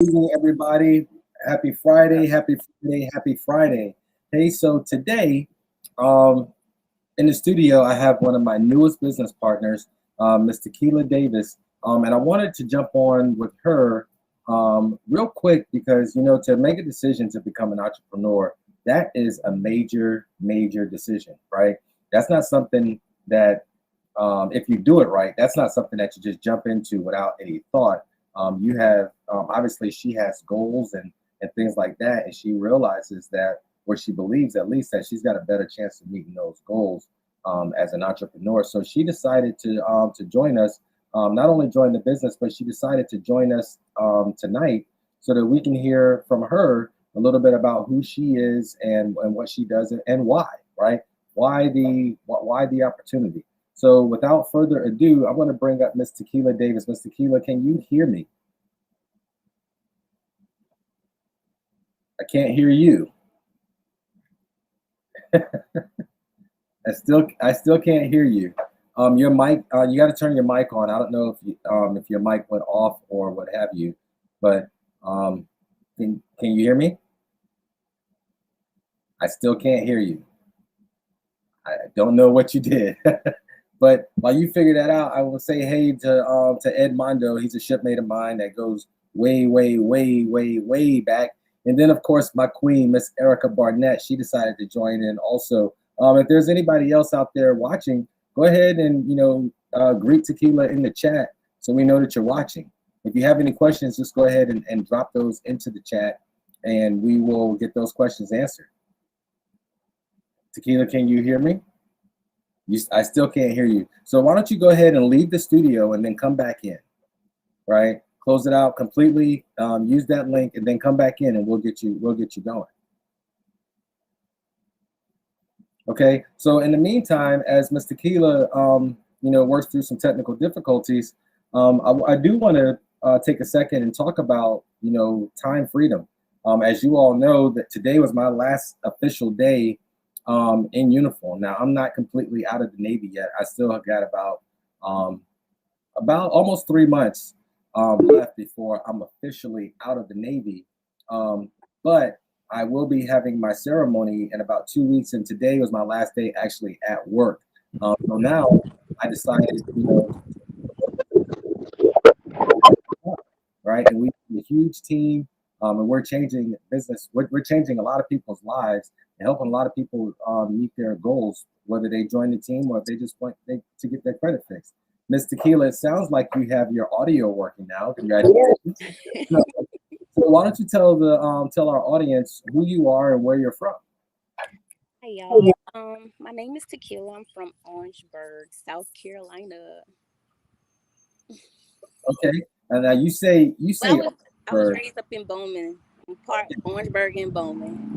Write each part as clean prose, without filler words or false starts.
Evening, everybody. Happy Friday, happy Friday, happy Friday. Hey, so today, um, in the studio, I have one of my newest business partners, Ms. Tekeylia Davis, and I wanted to jump on with her real quick because to make a decision to become an entrepreneur, that is a major, major decision, right? That's not something that, if you do it right, that's not something that you just jump into without any thought. You have obviously she has goals and things like that, and she realizes that, or she believes at least, that she's got a better chance of meeting those goals as an entrepreneur. So she decided to join us, not only join the business, but she decided to join us tonight so that we can hear from her a little bit about who she is and what she does and why, right? Why the opportunity? So without further ado, I want to bring up Miss Tekeylia Davis. Miss Tekeylia, can you hear me? I can't hear you. I still can't hear you. Your mic, you got to turn your mic on. I don't know if your mic went off or what have you, but um, can you hear me? I still can't hear you. I don't know what you did. But while you figure that out, I will say hey to Ed Mondo. He's a shipmate of mine that goes way, way, way, way, way back. And then of course my queen, Miss Erica Barnett, she decided to join in also. If there's anybody else out there watching, go ahead and greet Tequila in the chat so we know that you're watching. If you have any questions, just go ahead and drop those into the chat, and we will get those questions answered. Tequila, can you hear me? I still can't hear you. So why don't you go ahead and leave the studio and then come back in, right? Close it out completely. Use that link and then come back in, and we'll get you going. Okay. So in the meantime, as Mr. Keela, works through some technical difficulties, I do want to take a second and talk about time freedom. As you all know, that today was my last official day in uniform. Now I'm not completely out of the Navy yet. I still have got about almost 3 months left before I'm officially out of the Navy. But I will be having my ceremony in about 2 weeks, and today was my last day actually at work. So now I decided, right, and we have a huge team, and we're changing business. We're changing a lot of people's lives and helping a lot of people meet their goals, whether they join the team or if they just want to get their credit fixed. Miss Tequila, it sounds like you have your audio working now. Congratulations. So why don't you tell our audience who you are and where you're from? Hi y'all. My name is Tequila. I'm from Orangeburg, South Carolina. Okay, and now you say Well, I was Orangeburg. raised up in Bowman, in part Orangeburg and Bowman.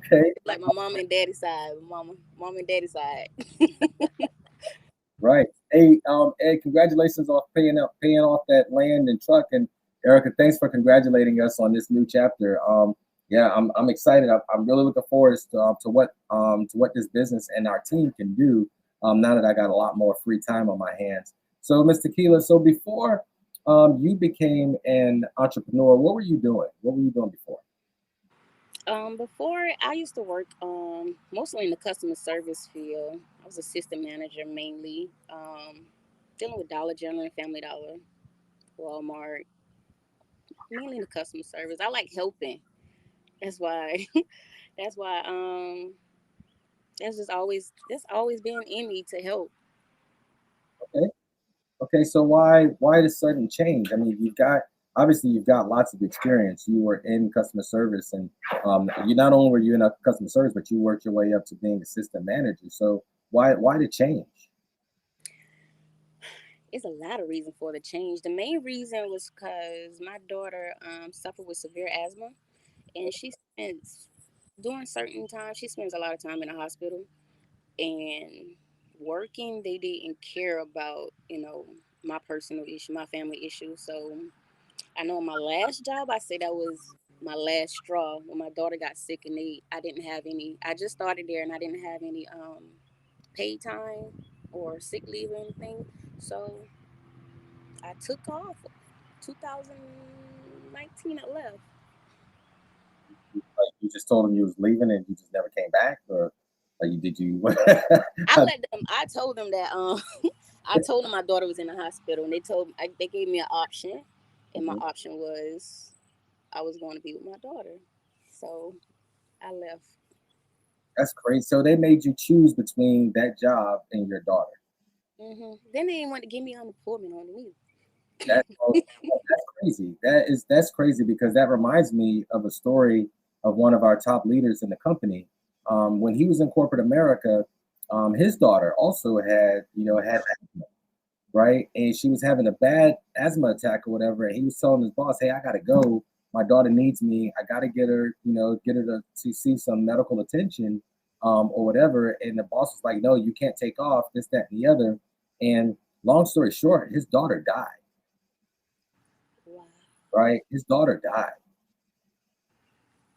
Okay, Like my mom and daddy side, mom and daddy side. right. Hey, Ed, congratulations on paying off that land and truck, and Erica, thanks for congratulating us on this new chapter. Yeah, I'm excited. I'm really looking forward to what this business and our team can do. Now that I got a lot more free time on my hands. So, Mr. Keela, so before you became an entrepreneur, what were you doing? What were you doing before? Before I used to work mostly in the customer service field. I was assistant manager mainly, dealing with Dollar General and Family Dollar, Walmart, mainly in the customer service. I like helping. That's why. That's why. That's always been in me to help. Okay. Okay, so why the sudden change? I mean, you've got lots of experience. You were in customer service, and you not only were you in a customer service, but you worked your way up to being assistant manager. So why the change? It's a lot of reason for the change. The main reason was because my daughter suffered with severe asthma, and she spends during certain times she spends a lot of time in the hospital and working. They didn't care about my personal issue, my family issue. So I know my last job, I say that was my last straw when my daughter got sick and I didn't have any. I just started there and I didn't have any paid time or sick leave or anything. So I took off 2019. I left. Like you just told them you was leaving and you just never came back, or like did you? I let them. I told them that. I told them my daughter was in the hospital, and they gave me an option, and my option was I was going to be with my daughter. So I left. That's crazy. So they made you choose between that job and your daughter. Then they didn't want to give me unemployment on me. That oh, that's crazy. That's crazy because that reminds me of a story of one of our top leaders in the company. When he was in corporate America, his daughter also had asthma, right? And she was having a bad asthma attack or whatever. And he was telling his boss, "Hey, I gotta go. My daughter needs me. I gotta get her to see some medical attention, or whatever." And the boss was like, "No, you can't take off. This, that, and the other." And long story short, his daughter died. Wow. Right? His daughter died.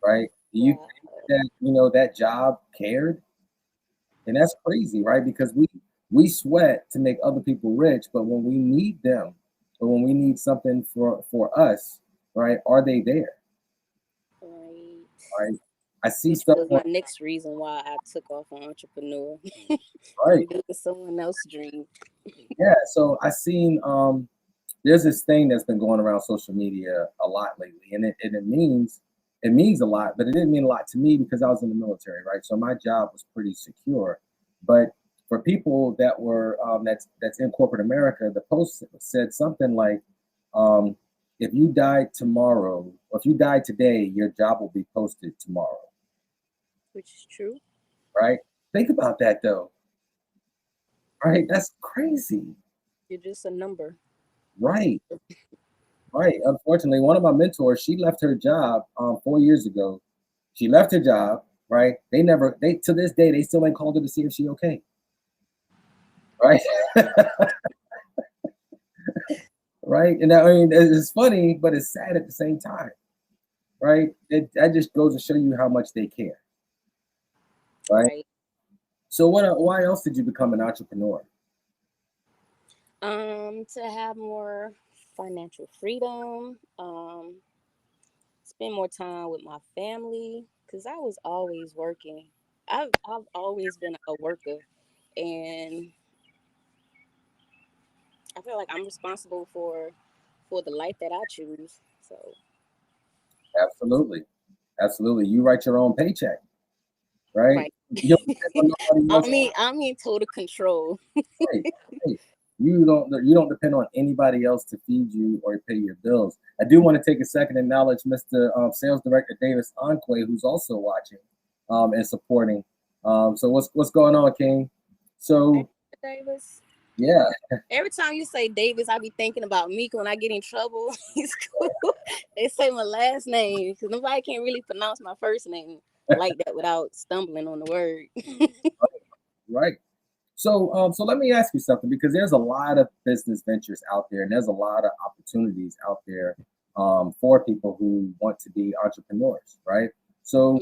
Right? Do you Wow. think that that job cared? And that's crazy, right? Because we sweat to make other people rich, but when we need them, or when we need something for us, right? Are they there? Right. Right? I see Which stuff was on, my next reason why I took off on entrepreneur. right. I'm building someone else's dream. Yeah. So I seen there's this thing that's been going around social media a lot lately, and it means a lot, but it didn't mean a lot to me because I was in the military, right? So my job was pretty secure. But for people that were that's in corporate America, the post said something like, um, "If you died tomorrow, or if you died today, your job will be posted tomorrow." Which is true. Right? Think about that though, right? That's crazy, You're just a number. right? Right. Unfortunately, one of my mentors, she left her job 4 years ago. She left her job, right? They to this day, they still ain't called her to see if she okay, right? Right. And I mean, it's funny, but it's sad at the same time, right? That just goes to show you how much they care, right? Right. So, why else did you become an entrepreneur? To have more financial freedom, spend more time with my family, because I was always working. I've always been a worker, and I feel like I'm responsible for the life that I choose. So Absolutely. Absolutely. You write your own paycheck, right? right. You don't depend on nobody else. I'm in total control. Right, right. You don't depend on anybody else to feed you or pay your bills. I do want to take a second and acknowledge Mr. Sales Director Davis Anque, who's also watching and supporting. So what's going on, King? Hey, So Davis. yeah, Every time you say Davis, I be thinking about Mika when I get in trouble in school. They say my last name because nobody can really pronounce my first name like that without stumbling on the word. right. So let me ask you something because there's a lot of business ventures out there, and there's a lot of opportunities out there for people who want to be entrepreneurs, right? So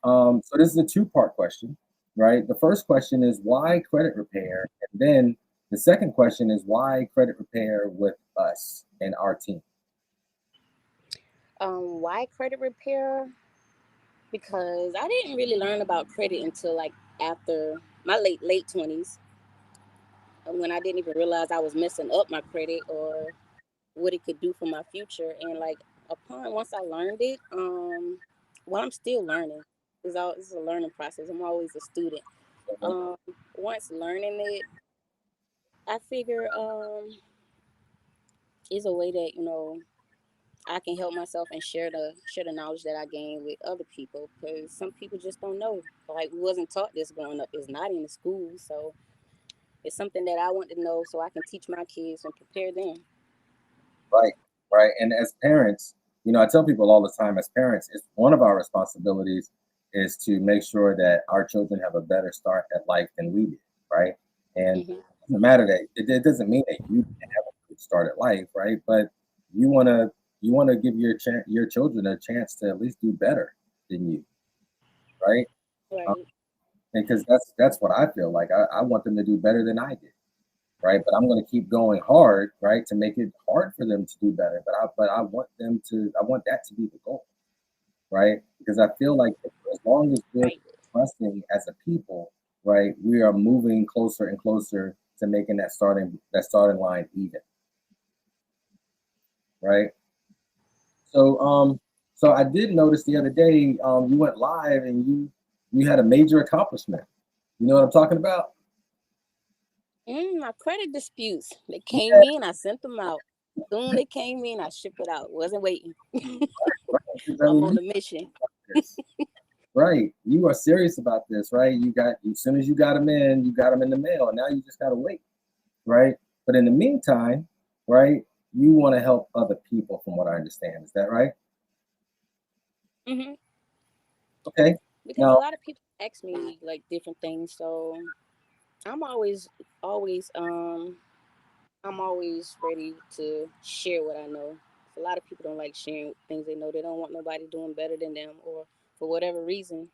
so this is a two-part question, right? The first question is why credit repair, and then the second question is why credit repair with us and our team. Why credit repair? Because I didn't really learn about credit until like after my late 20s, when I didn't even realize I was messing up my credit or what it could do for my future. And like upon once I learned it, well, I'm still learning. It's a learning process. I'm always a student. Mhm. Um, Once learning it, I figure is a way that I can help myself and share the knowledge that I gain with other people because some people just don't know. Like we wasn't taught this growing up. It's not in the school, so it's something that I want to know so I can teach my kids and prepare them. Right, right. And as parents, I tell people all the time, as parents, it's one of our responsibilities is to make sure that our children have a better start at life than we did, right? And it Hmm. doesn't matter that it doesn't mean that you didn't have a good start at life, right? But you wanna you wanna give your children a chance to at least do better than you, right? Um, Right. because that's what I feel like. I want them to do better than I did. right? But I'm going to keep going hard, right, to make it hard for them to do better. But I want I want that to be the goal, right? Because I feel like as long as we're Right. trusting as a people, right, we are moving closer and closer to making that starting line even, right? So so I did notice the other day you went live and you had a major accomplishment. You know what I'm talking about? My credit disputes. They came in, I sent them out. Soon they came in, I shipped it out. Wasn't waiting. Right. 'Cause, I I'm mean, on a mission. this. Right. You are serious about this, right? As soon as you got them in, you got them in the mail, and now you just gotta wait, right? But in the meantime, right, you want to help other people, from what I understand. Is that right? hmm Okay. Because a Now, lot of people ask me like different things, so I'm always, I'm always ready to share what I know. A lot of people don't like sharing things they know. They don't want nobody doing better than them, or for whatever reason.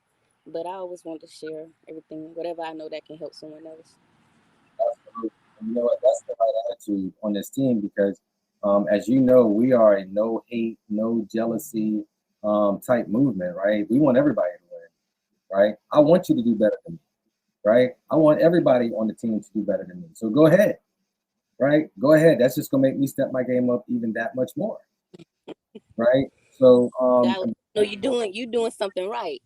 But I always want to share everything, whatever I know that can help someone else. absolutely. And you know what? That's the right attitude on this team because, as you know, we are a no hate, no jealousy type movement, right? We want everybody to win, right? I want you to do better than me, right? I want everybody on the team to do better than me. So go ahead, right? Go ahead. That's just gonna make me step my game up even that much more, right? So I know you doing something right.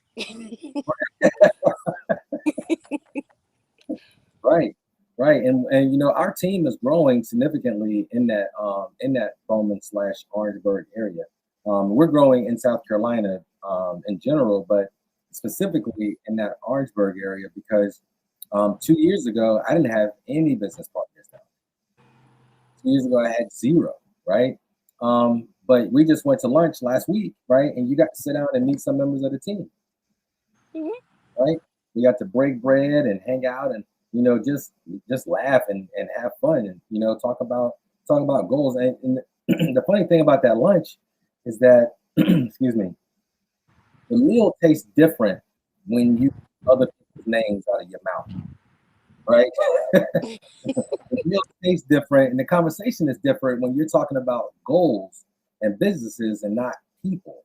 right, right, and you know our team is growing significantly in that Bowman slash Orangeburg area. We're growing in South Carolina in general, but specifically in that Orangeburg area because 2 years ago I didn't have any business partners. Now 2 years ago I had zero, right? But we just went to lunch last week, right? And you got to sit down and meet some members of the team, hmm right? We got to break bread and hang out and just laugh and have fun and talk about goals. And the funny thing about that lunch is that excuse me, the meal tastes different when you other people's names out of your mouth, right? The meal tastes different and the conversation is different when you're talking about goals and businesses and not people,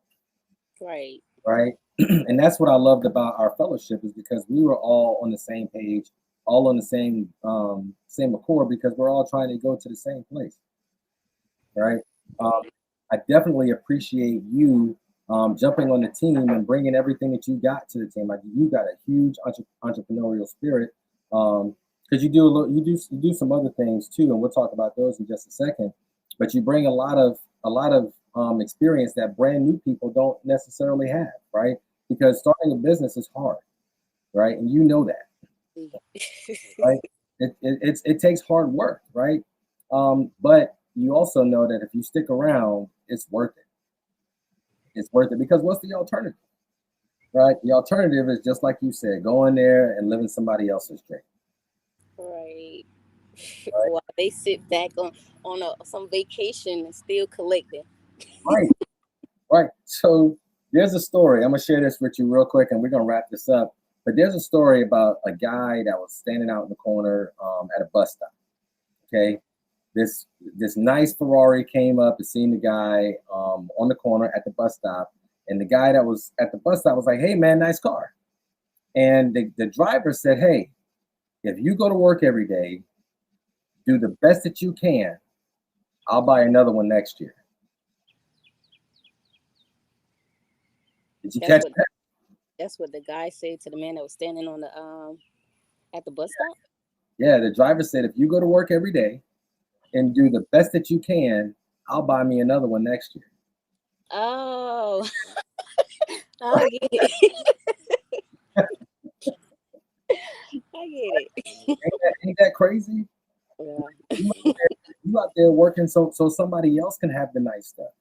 Right. right? And that's what I loved about our fellowship is because we were all on the same page, all on the same accord because we're all trying to go to the same place, right? Um, Right. I definitely appreciate you jumping on the team and bringing everything that you got to the team. Like you got a huge entrepreneurial spirit because you do a little, you do some other things too, and we'll talk about those in just a second. But you bring a lot of experience that brand new people don't necessarily have, right? Because starting a business is hard, right? And you know that, right? It takes hard work, right? But you also know that if you stick around, it's worth it. It's worth it because what's the alternative, right? The alternative is just like you said, going there and living somebody else's dream, Right. right? While they sit back on some vacation and still collecting. Right, right. So there's a story. I'm gonna share this with you real quick, and we're gonna wrap this up. But there's a story about a guy that was standing out in the corner at a bus stop. Okay, this nice Ferrari came up and seen the guy on the corner at the bus stop, and the guy that was at the bus stop was like, "Hey man, nice car." And the driver said, "Hey, if you go to work every day, do the best that you can. I'll buy another one next year." Did you That's catch what that? that's what the guy said to the man that was standing on the at the bus stop. Yeah, the driver said, "If you go to work every day and do the best that you can, I'll buy me another one next year." Oh, I get it. I get it. Ain't that crazy? Yeah. You out you out there working so somebody else can have the nice stuff.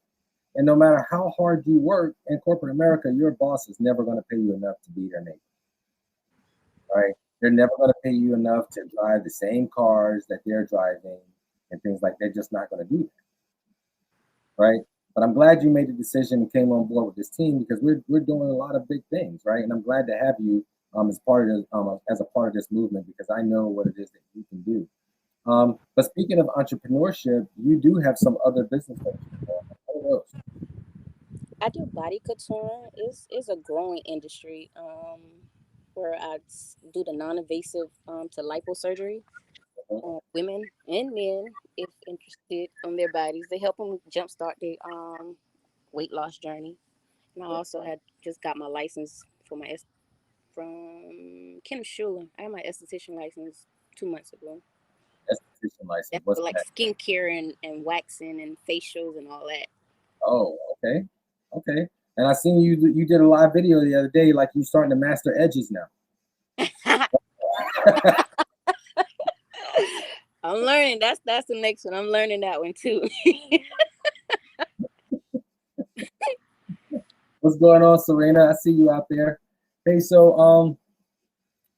And no matter how hard you work in corporate America, your boss is never going to pay you enough to be their neighbor, right? They're never going to pay you enough to drive the same cars that they're driving and things like they're just not going to do that, right? But I'm glad you made the decision and came on board with this team because we're doing a lot of big things, right? And I'm glad to have you as part of this movement because I know what it is that you can do. But speaking of entrepreneurship, you do have some other business ventures. What are those? I do body couture. It's a growing industry. Where do the non-invasive to liposurgery Mhm. on women and men if interested on their bodies. They help them jumpstart their weight loss journey. And I also had just got my license for my from Kim Schuler. I had my esthetician license 2 months ago. Esthetician license. That's What's for like that? skincare and waxing and facials and all Oh, okay, okay. And I seen you did a live video the other day, like you starting to master edges now. that. I'm learning. That's the next one. I'm learning that one too. What's going on, Serena? I see you out there. Hey, so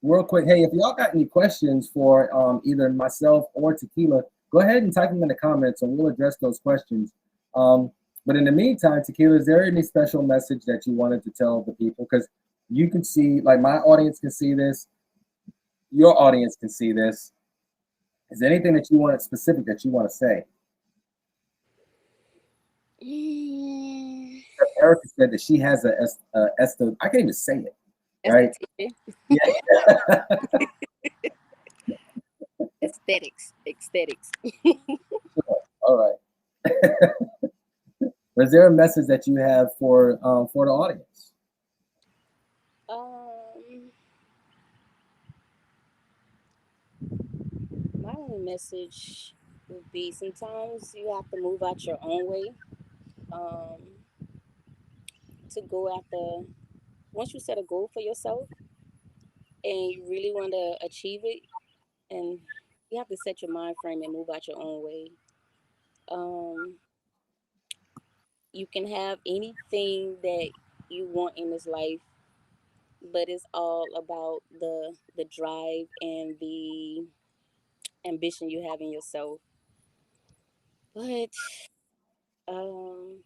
real quick, hey, if y'all got any questions for either myself or Tekeylia, go ahead and type them in the comments, and we'll address those questions. Um, but in the meantime, Tekeylia, is there any special message that you wanted to tell the people? Because you can see, like my audience can see this, your audience can see this. Is there anything that you want specific that you want to say? Mm, Erica said that she has I can't even say it, right? esthetician. Yeah. Aesthetics. All right. Is there a message that you have for the audience? Um, my only message would be sometimes you have to move out your own way. Um, to go after once you set a goal for yourself and you really want to achieve it, and you have to set your mind frame and move out your own way. Um, you can have anything that you want in this life, but it's all about the drive and the ambition you have in yourself. But um,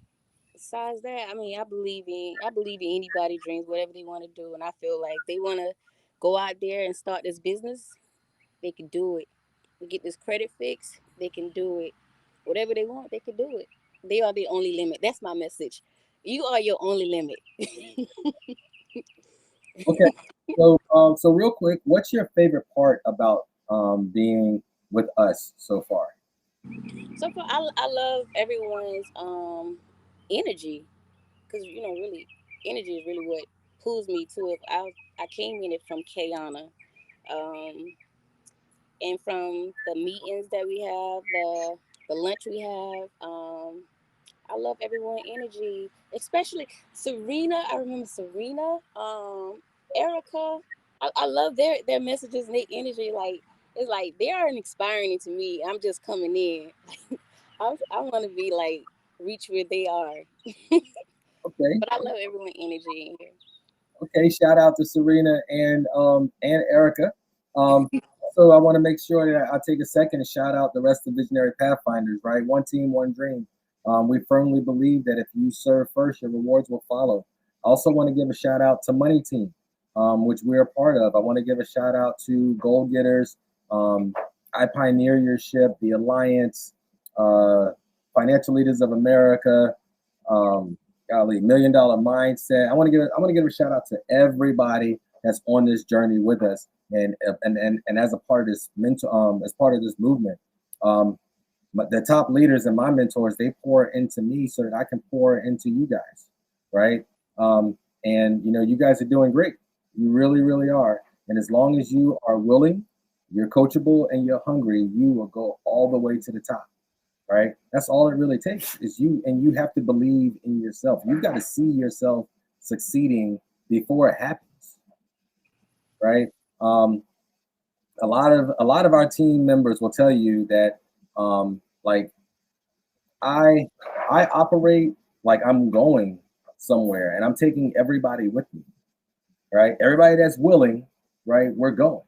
besides that, I mean, I believe in anybody dreams, whatever they want to do, and I feel like they want to go out there and start this business, they can do it. Get this credit fixed, they can do it. Whatever they want, they can do it. They are the only limit. That's my message. You are your only limit. Okay. So real quick, what's your favorite part about being with us so far? So far, I love everyone's energy because really, energy is really what pulls me to it. I came in it from Kayana, um, and from the meetings that we have, the lunch we have. I love everyone energy, especially Serena. I remember Serena, Erica. I love their messages and their energy. Like it's like they are inspiring to me. I'm just coming in. I want to be like reach where they are. Okay. But I love everyone energy in here. Okay. Shout out to Serena and Erica. So I want to make sure that I take a second to shout out the rest of Visionary Pathfinders. Right, one team, one dream. We firmly believe that if you serve first, your rewards will follow. I also want to give a shout out to Money Team, which we're a part of. I want to give a shout out to Goal Getters, I Pioneer Your Ship, the Alliance, uh, Financial Leaders of America, golly, $1 Million Mindset. I want to give a shout out to everybody that's on this journey with us, and as a part of this as part of this movement. But the top leaders and my mentors, they pour into me so that I can pour into you guys, right? And you guys are doing great. You really, really are. And as long as you are willing, you're coachable, and you're hungry, you will go all the way to the top, right? That's all it really takes is you, and you have to believe in yourself. You've got to see yourself succeeding before it happens, right? Um, a lot of our team members will tell you that like I I operate like I'm going somewhere and I'm taking everybody with me, right? Everybody that's willing, right? We're going,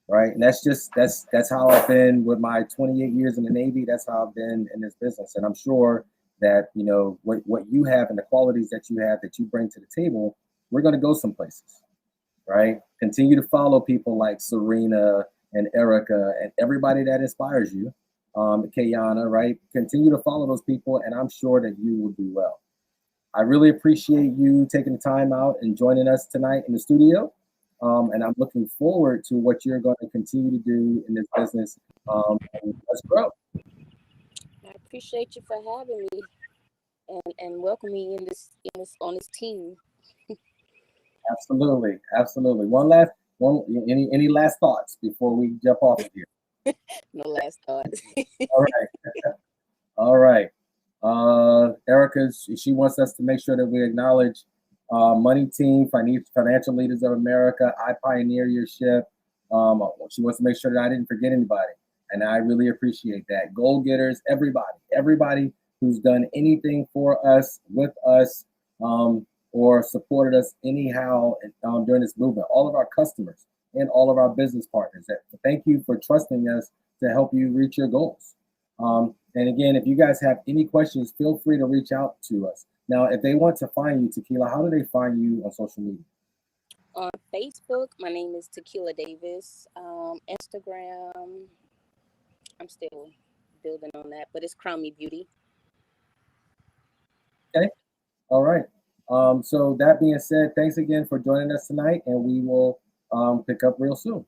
right? And that's how I've been with my 28 years in the Navy. That's how I've been in this business, and I'm sure that what you have and the qualities that you have that you bring to the table, we're going to go some places, right? Continue to follow people like Serena and Erica and everybody that inspires you, Kayana, right? Continue to follow those people, and I'm sure that you will do well. I really appreciate you taking the time out and joining us tonight in the studio. And I'm looking forward to what you're going to continue to do in this business. And let's grow. I appreciate you for having me and welcome me in this on this team. Absolutely, absolutely. One. Any last thoughts before we jump off of here? No last thought. All right, all right. Erica, she wants us to make sure that we acknowledge Money Team, Financial Leaders of America. I pioneer your ship. She wants to make sure that I didn't forget anybody, and I really appreciate that. Goal getters, everybody who's done anything for us, with us, or supported us anyhow during this movement. All of our customers and all of our business partners. Thank you for trusting us to help you reach your goals. And again, if you guys have any questions, feel free to reach out to us. Now, if they want to find you, Tekeylia, how do they find you on social media? On Facebook, my name is Tekeylia Davis. Instagram, I'm still building on that, but it's Crown Me Beauty. Okay. All right. So that being said, thanks again for joining us tonight, and we will pick up real soon.